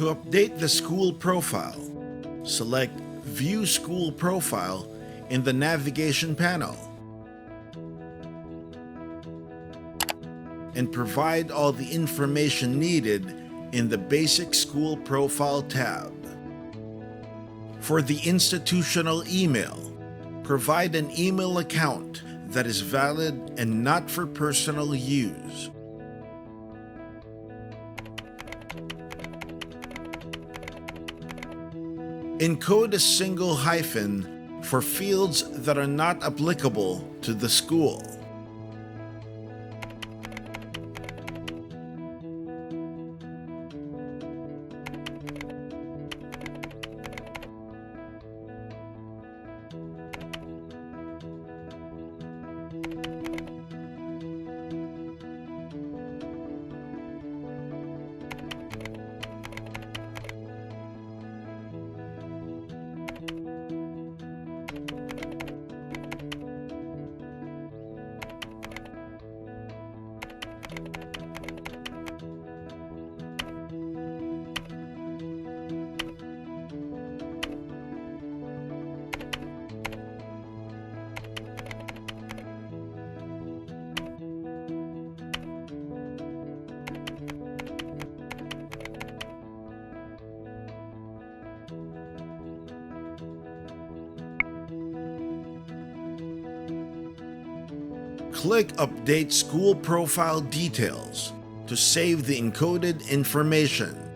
To update the school profile, select View School Profile in the navigation panel and provide all the information needed in the Basic School Profile tab. For the institutional email, provide an email account that is valid and not for personal use. Encode a single hyphen for fields that are not applicable to the school. Click Update School Profile Details to save the encoded information.